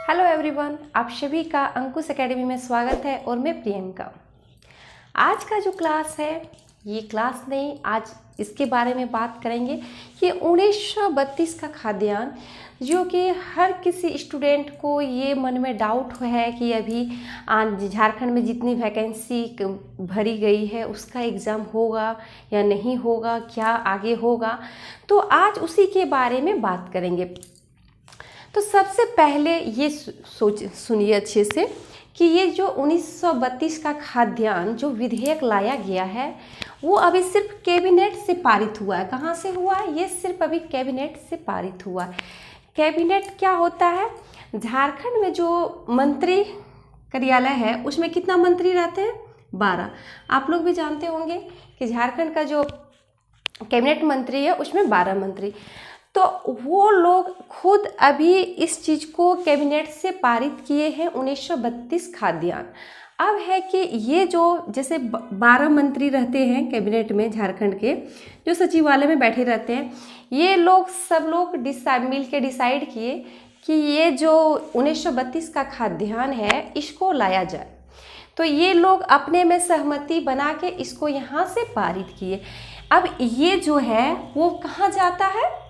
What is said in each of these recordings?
Hello everyone, आप सभी का अंकुश एकेडमी में स्वागत है और मैं प्रियंका। आज का जो क्लास है ये क्लास नहीं, आज इसके बारे में बात करेंगे कि 1932 का खाद्यान्न जो कि हर किसी स्टूडेंट को ये मन में डाउट है कि अभी झारखंड में जितनी वैकेंसी भरी गई है उसका एग्ज़ाम होगा या नहीं होगा, क्या आगे होगा, तो आज उसी के बारे में बात करेंगे। तो सबसे पहले ये सुनिए अच्छे से कि ये जो 1932 का खाद्यान्न जो विधेयक लाया गया है वो अभी सिर्फ कैबिनेट से पारित हुआ है। कहाँ से हुआ है? ये सिर्फ अभी कैबिनेट से पारित हुआ है। कैबिनेट क्या होता है? झारखंड में जो मंत्री कार्यालय है उसमें कितना मंत्री रहते हैं? 12। आप लोग भी जानते होंगे कि झारखंड का जो कैबिनेट मंत्री है उसमें 12 मंत्री। तो वो लोग खुद अभी इस चीज़ को कैबिनेट से पारित किए हैं 1932 खाद्यान्न। अब है कि ये जो जैसे 12 मंत्री रहते हैं कैबिनेट में, झारखंड के जो सचिवालय में बैठे रहते हैं, ये लोग सब लोग मिल के डिसाइड किए कि ये जो 1932 का खाद्यान्न है इसको लाया जाए। तो ये लोग अपने में सहमति बना के इसको यहाँ से पारित किए। अब ये जो है वो कहाँ जाता है?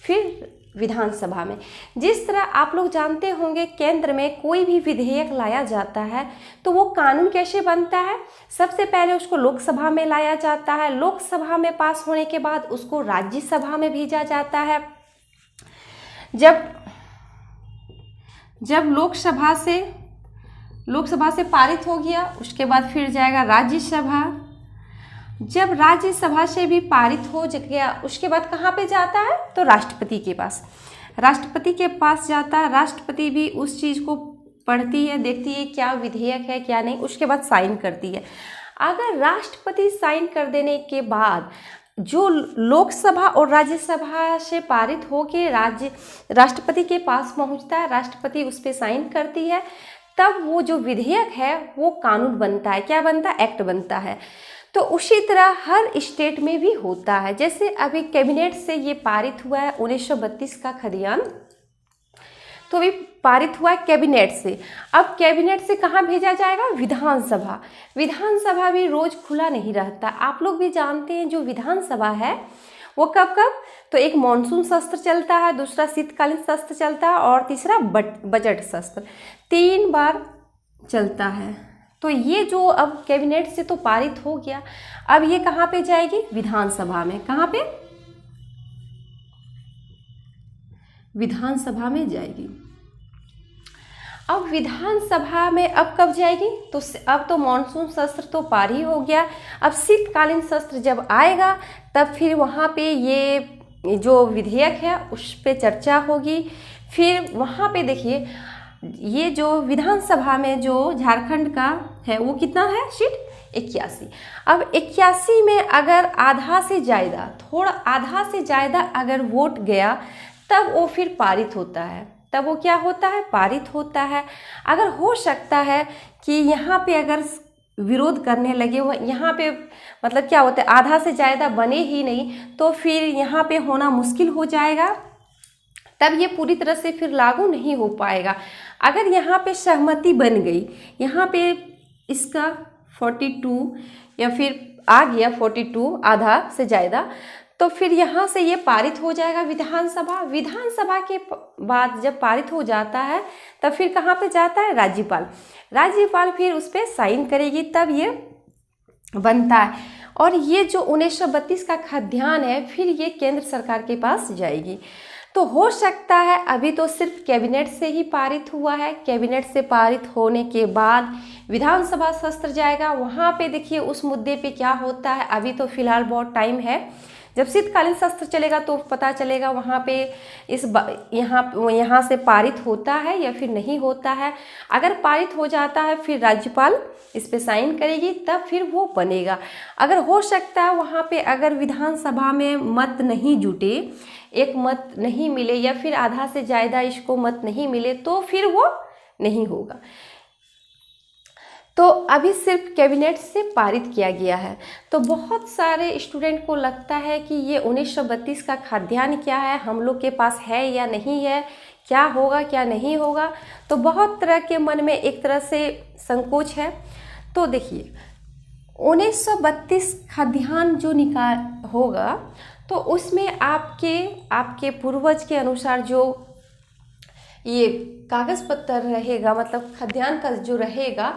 फिर विधानसभा में। जिस तरह आप लोग जानते होंगे केंद्र में कोई भी विधेयक लाया जाता है तो वो कानून कैसे बनता है? सबसे पहले उसको लोकसभा में लाया जाता है, लोकसभा में पास होने के बाद उसको राज्यसभा में भेजा जाता है। जब लोकसभा से पारित हो गया उसके बाद फिर जाएगा राज्यसभा। जब राज्यसभा से भी पारित हो गया उसके बाद कहाँ पे जाता है? तो राष्ट्रपति के पास जाता है। राष्ट्रपति भी उस चीज़ को पढ़ती है, देखती है क्या विधेयक है क्या नहीं, उसके बाद साइन करती है। अगर राष्ट्रपति साइन कर देने के बाद जो लोकसभा और राज्यसभा से पारित हो के राष्ट्रपति के पास पहुँचता है, राष्ट्रपति उस पर साइन करती है, तब वो जो विधेयक है वो कानून बनता है। क्या बनता है? एक्ट बनता है। तो उसी तरह हर स्टेट में भी होता है। जैसे अभी कैबिनेट से ये पारित हुआ है 1932 का खाद्यान्न, तो अभी पारित हुआ है कैबिनेट से। अब कैबिनेट से कहाँ भेजा जाएगा? विधानसभा। विधानसभा भी रोज खुला नहीं रहता। आप लोग भी जानते हैं जो विधानसभा है वो कब कब, तो एक मॉनसून सत्र चलता है, दूसरा शीतकालीन सत्र चलता है और तीसरा बजट सत्र, 3 बार चलता है। तो ये जो अब कैबिनेट से तो पारित हो गया, अब ये कहाँ पे जाएगी? विधानसभा में। कहाँ पे? विधानसभा में जाएगी। अब विधानसभा में अब कब जाएगी? तो अब तो मॉनसून सत्र तो पार ही हो गया। अब शीतकालीन सत्र जब आएगा तब फिर वहाँ पे ये जो विधेयक है उस पे चर्चा होगी। फिर वहाँ पे देखिए ये जो विधानसभा में जो झारखंड का है वो कितना है सीट? 81। अब 81 में अगर आधा से ज़्यादा अगर वोट गया तब वो फिर पारित होता है। तब वो क्या होता है? पारित होता है। अगर हो सकता है कि यहाँ पे अगर विरोध करने लगे, वो यहाँ पे मतलब क्या होता है, आधा से ज़्यादा बने ही नहीं तो फिर यहाँ पे होना मुश्किल हो जाएगा, तब ये पूरी तरह से फिर लागू नहीं हो पाएगा। अगर यहाँ पे सहमति बन गई, यहाँ पे इसका 42 या फिर आ गया 42 आधा से ज़्यादा, तो फिर यहाँ से ये पारित हो जाएगा विधानसभा के बाद जब पारित हो जाता है तब फिर कहाँ पे जाता है? राज्यपाल फिर उस पर साइन करेगी, तब ये बनता है। और ये जो 1932 का खाद्यान्न है फिर ये केंद्र सरकार के पास जाएगी। तो हो सकता है अभी तो सिर्फ कैबिनेट से ही पारित हुआ है, कैबिनेट से पारित होने के बाद विधानसभा सत्र जाएगा। वहाँ पे देखिए उस मुद्दे पे क्या होता है, अभी तो फिलहाल बहुत टाइम है। जब शीतकालीन सत्र चलेगा तो पता चलेगा वहाँ पे यहाँ से पारित होता है या फिर नहीं होता है। अगर पारित हो जाता है फिर राज्यपाल इस पे साइन करेगी, तब फिर वो बनेगा। अगर हो सकता है वहाँ पे अगर विधानसभा में मत नहीं जुटे, एक मत नहीं मिले या फिर आधा से ज़्यादा इसको मत नहीं मिले तो फिर वो नहीं होगा। तो अभी सिर्फ कैबिनेट से पारित किया गया है। तो बहुत सारे स्टूडेंट को लगता है कि ये 1932 का खाद्यान्न क्या है, हम लोग के पास है या नहीं है, क्या होगा क्या नहीं होगा। तो बहुत तरह के मन में एक तरह से संकोच है। तो देखिए 1932 खाद्यान्न जो निकाल होगा तो उसमें आपके पूर्वज के अनुसार जो ये कागज़ पत्तर रहेगा, मतलब खाद्यान्न का जो रहेगा,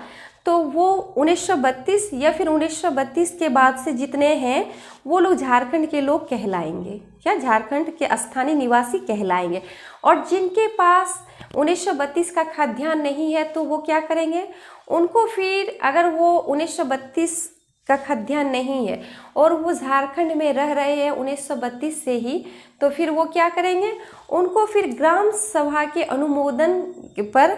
तो वो 1932 या फिर 1932 के बाद से जितने हैं वो लोग झारखंड के लोग कहलाएंगे, क्या झारखंड के स्थानीय निवासी कहलाएंगे। और जिनके पास 1932 का खाद्यान्न नहीं है तो वो क्या करेंगे, उनको फिर अगर वो 1932 का खाद्यान्न नहीं है और वो झारखंड में रह रहे हैं 1932 से ही, तो फिर वो क्या करेंगे, उनको फिर ग्राम सभा के अनुमोदन पर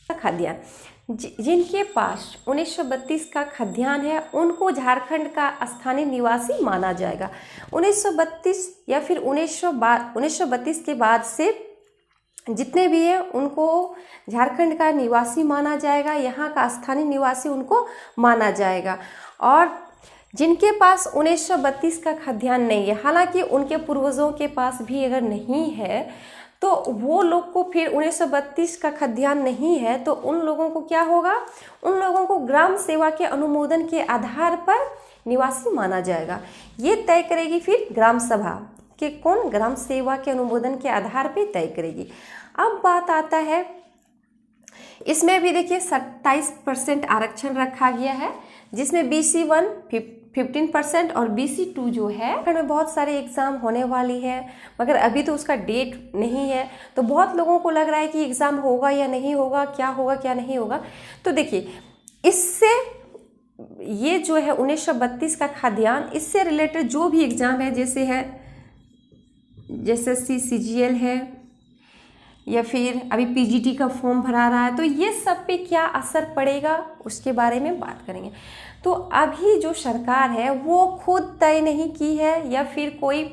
खाद्यान्न जिनके पास 1932 का खाद्यान्न है उनको झारखंड का स्थानीय निवासी माना जाएगा। 1932 या फिर 1932 के बाद से जितने भी हैं उनको झारखंड का निवासी माना जाएगा, यहाँ का स्थानीय निवासी उनको माना जाएगा। और जिनके पास 1932 का खाद्यान्न नहीं है, हालांकि उनके पूर्वजों के पास भी अगर नहीं है तो वो लोग को फिर 1932 का खाद्यान्न नहीं है तो उन लोगों को क्या होगा, उन लोगों को ग्राम सेवा के अनुमोदन के आधार पर निवासी माना जाएगा। ये तय करेगी फिर ग्राम सभा कि कौन ग्राम सेवा के अनुमोदन के आधार पर तय करेगी। अब बात आता है, इसमें भी देखिए 27% आरक्षण रखा गया है, जिसमें BC1 15% और BC2 जो है में बहुत सारे एग्ज़ाम होने वाली है, मगर अभी तो उसका डेट नहीं है। तो बहुत लोगों को लग रहा है कि एग्ज़ाम होगा या नहीं होगा, क्या होगा क्या नहीं होगा। तो देखिए इससे ये जो है 1932 का खाद्यान्न, इससे रिलेटेड जो भी एग्ज़ाम है, जैसे CGL है या फिर अभी PGT का फॉर्म भरा रहा है, तो ये सब पे क्या असर पड़ेगा उसके बारे में बात करेंगे। तो अभी जो सरकार है वो खुद तय नहीं की है या फिर कोई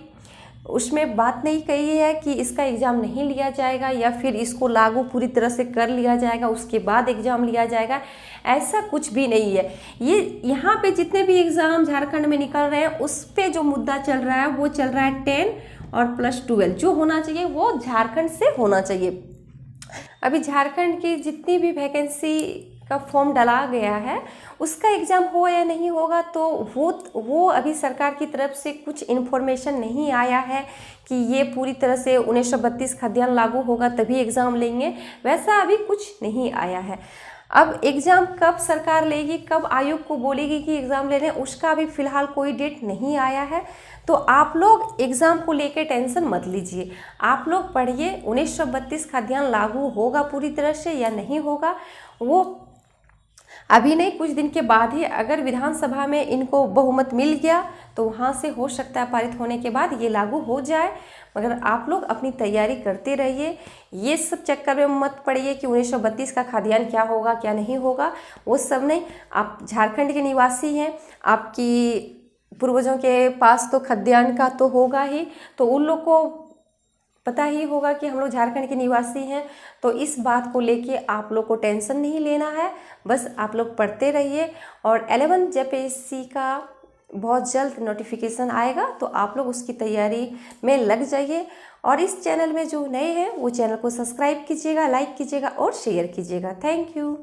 उसमें बात नहीं कही है कि इसका एग्ज़ाम नहीं लिया जाएगा या फिर इसको लागू पूरी तरह से कर लिया जाएगा उसके बाद एग्ज़ाम लिया जाएगा, ऐसा कुछ भी नहीं है। ये यहाँ पे जितने भी एग्ज़ाम झारखंड में निकल रहे हैं उस पे जो मुद्दा चल रहा है वो चल रहा है 10 और +12 जो होना चाहिए वो झारखंड से होना चाहिए। अभी झारखंड की जितनी भी वैकेंसी का फॉर्म डाला गया है उसका एग्ज़ाम हो या नहीं होगा तो वो अभी सरकार की तरफ से कुछ इन्फॉर्मेशन नहीं आया है कि ये पूरी तरह से 1932 खाद्यान्न लागू होगा तभी एग्ज़ाम लेंगे, वैसा अभी कुछ नहीं आया है। अब एग्ज़ाम कब सरकार लेगी, कब आयोग को बोलेगी कि एग्ज़ाम ले लें, उसका अभी फ़िलहाल कोई डेट नहीं आया है। तो आप लोग एग्ज़ाम को लेके टेंशन मत लीजिए, आप लोग पढ़िए 1932 खाद्यान्न लागू होगा पूरी तरह से या नहीं होगा वो अभी नहीं, कुछ दिन के बाद ही। अगर विधानसभा में इनको बहुमत मिल गया तो वहाँ से हो सकता है पारित होने के बाद ये लागू हो जाए, मगर आप लोग अपनी तैयारी करते रहिए। ये सब चक्कर में मत पड़िए कि 1932 का खाद्यान्न क्या होगा क्या नहीं होगा, वो सब नहीं। आप झारखंड के निवासी हैं, आपकी पूर्वजों के पास तो खाद्यान्न का तो होगा ही, तो उन लोग को पता ही होगा कि हम लोग झारखंड के निवासी हैं। तो इस बात को लेके आप लोग को टेंशन नहीं लेना है, बस आप लोग पढ़ते रहिए। और 11 JPSC का बहुत जल्द नोटिफिकेशन आएगा तो आप लोग उसकी तैयारी में लग जाइए। और इस चैनल में जो नए हैं वो चैनल को सब्सक्राइब कीजिएगा, लाइक कीजिएगा और शेयर कीजिएगा। Thank you.